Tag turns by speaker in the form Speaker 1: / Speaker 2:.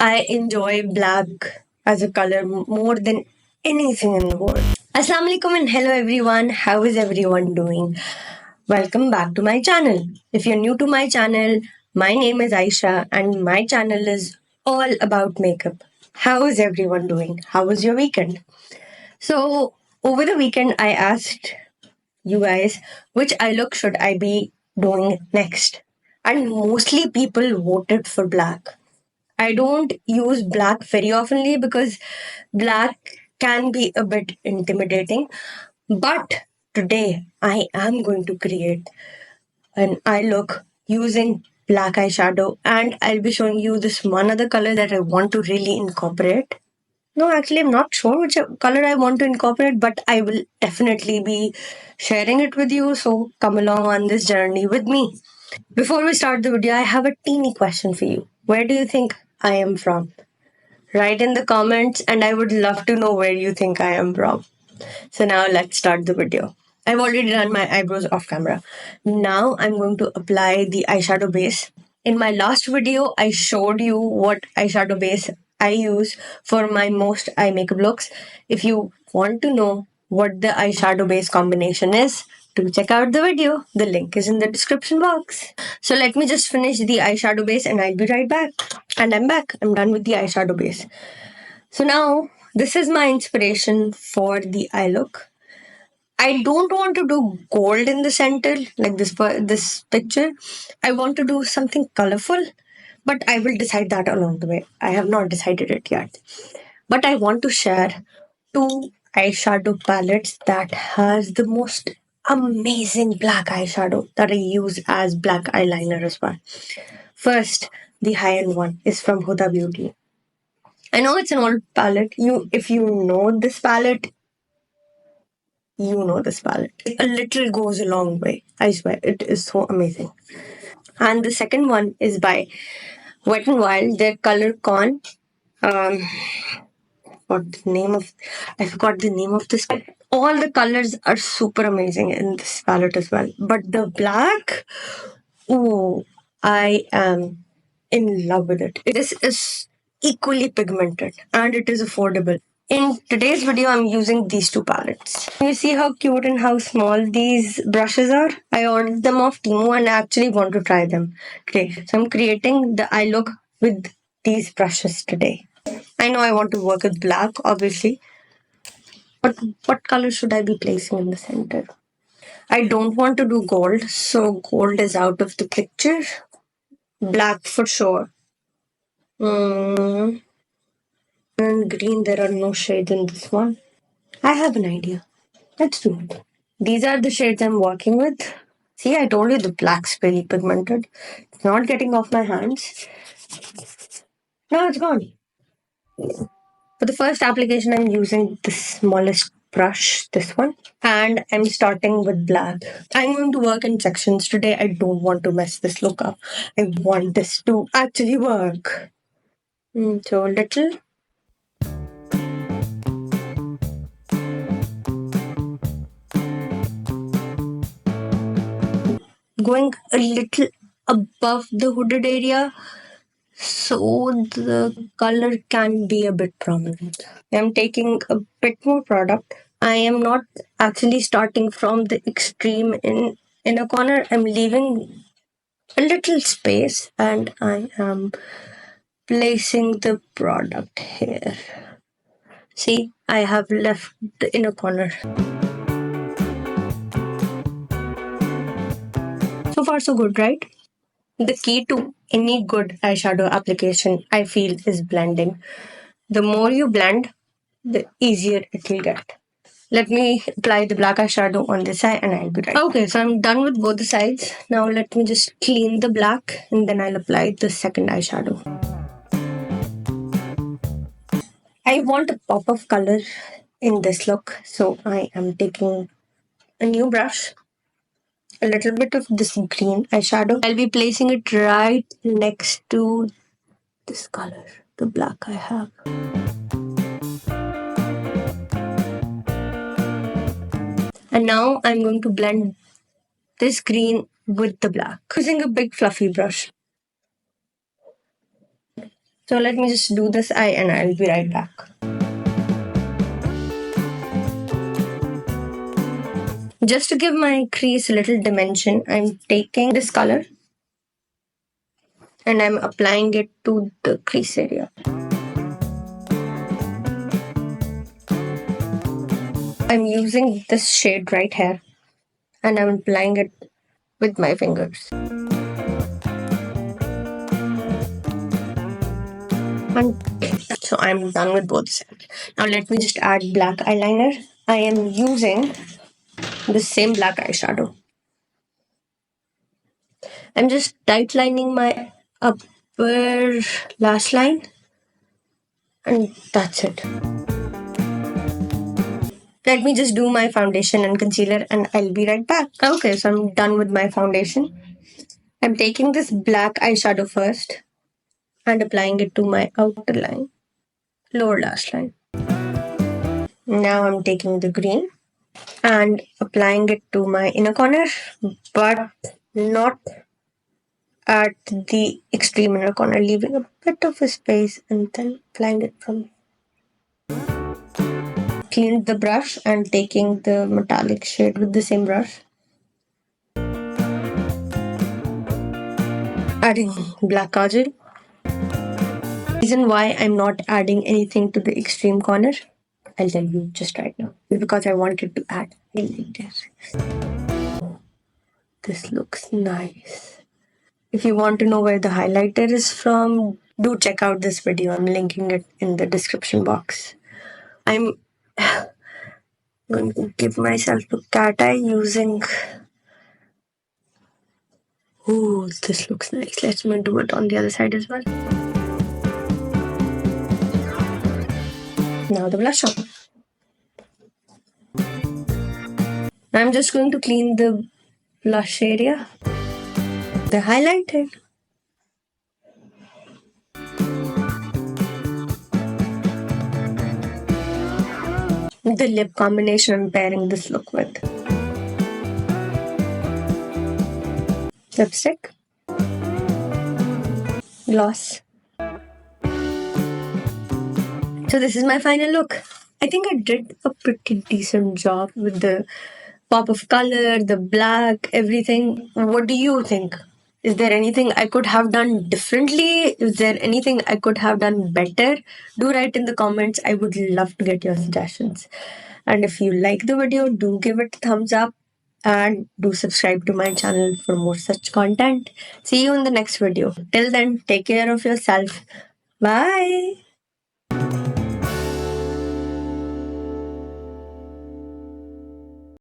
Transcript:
Speaker 1: I enjoy black as a color more than anything in the world. Assalamu alaikum and hello everyone. How is everyone doing? Welcome back to my channel. If you're new to my channel, my name is Ayesha and my channel is all about makeup. How is everyone doing? How was your weekend? So, over the weekend, I asked you guys which eye look should I be doing next, and mostly people voted for black. I don't use black very oftenly because black can be a bit intimidating. But today I am going to create an eye look using black eyeshadow, and I'll be showing you this one other color that I want to really incorporate. No, actually, I'm not sure which color I want to incorporate, but I will definitely be sharing it with you. So come along on this journey with me. Before we start the video, I have a teeny question for you. Where do you think I am from? Write in the comments, and I would love to know where you think I am from. So now let's start the video. I've already done my eyebrows off camera. Now I'm going to apply the eyeshadow base. In my last video, I showed you what eyeshadow base I use for my most eye makeup looks. If you want to know what the eyeshadow base combination is, do check out the video. The link is in the description box. So let me just finish the eyeshadow base and I'll be right back. And I'm back. I'm done with the eyeshadow base. So now this is my inspiration for the eye look. I don't want to do gold in the center like this picture. I want to do something colorful, but I will decide that along the way. I have not decided it yet. But I want to share two eyeshadow palettes that has the most amazing black eyeshadow that I use as black eyeliner as well. First, the high-end one is from Huda Beauty. I know it's an old palette. If you know this palette, you know this palette. A little goes a long way. I swear, it is so amazing. And the second one is by Wet n Wild. Their color con. What the name of? I forgot the name of this. All the colors are super amazing in this palette as well. But the black, oh, I am in love with it. This is equally pigmented and it is affordable. In today's video, I'm using these two palettes. You see how cute and how small these brushes are? I ordered them off Temu and I actually want to try them today. So I'm creating the eye look with these brushes today. I know I want to work with black, obviously. But what color should I be placing in the center? I don't want to do gold, so gold is out of the picture. Black for sure. And green, there are no shades in this one. I have an idea. Let's do it. These are the shades I'm working with. See, I told you the black's very pigmented. It's not getting off my hands. Now it's gone. For the first application, I'm using the smallest brush, this one, and I'm starting with black. I'm going to work in sections today. I don't want to mess this look up. I want this to actually work. So a little. Going a little above the hooded area so the color can be a bit prominent. I'm taking a bit more product. I am not actually starting from the extreme in a corner. I'm leaving a little space and I am placing the product here. See, I have left the inner corner. So far so good, right? The key to any good eyeshadow application, I feel, is blending. The more you blend, the easier it will get. Let me apply the black eyeshadow on this side and I'll be right. Okay, so I'm done with both the sides. Now let me just clean the black and then I'll apply the second eyeshadow. I want a pop of color in this look, so I am taking a new brush, a little bit of this green eyeshadow. I'll be placing it right next to this color, the black I have. And now I'm going to blend this green with the black using a big fluffy brush. So let me just do this eye and I'll be right back. Just to give my crease a little dimension, I'm taking this color and I'm applying it to the crease area. I'm using this shade right here and I'm applying it with my fingers. And so I'm done with both sides. Now let me just add black eyeliner. I am using the same black eyeshadow. I'm just tight lining my upper lash line and that's it. Let me just do my foundation and concealer and I'll be right back. Okay, so I'm done with my foundation. I'm taking this black eyeshadow first and applying it to my outer line, lower lash line. Now I'm taking the green and applying it to my inner corner, but not at the extreme inner corner, leaving a bit of a space and then applying it from. Cleaned the brush and taking the metallic shade with the same brush. Adding black kajal. Reason why I'm not adding anything to the extreme corner, I'll tell you just right now. Because I wanted to add highlighter. This looks nice. If you want to know where the highlighter is from, do check out this video. I'm linking it in the description box. I'm going to give myself a cat eye using. Ooh, this looks nice. Let me do it on the other side as well. Now the blush on. I'm just going to clean the blush area, the highlighter. The lip combination I'm pairing this look with. Lipstick. Gloss. So this is my final look. I think I did a pretty decent job with the pop of color, the black, everything. What do you think? Is there anything I could have done differently? Is there anything I could have done better? Do write in the comments. I would love to get your suggestions. And if you like the video, do give it a thumbs up and do subscribe to my channel for more such content. See you in the next video. Till then, take care of yourself. Bye.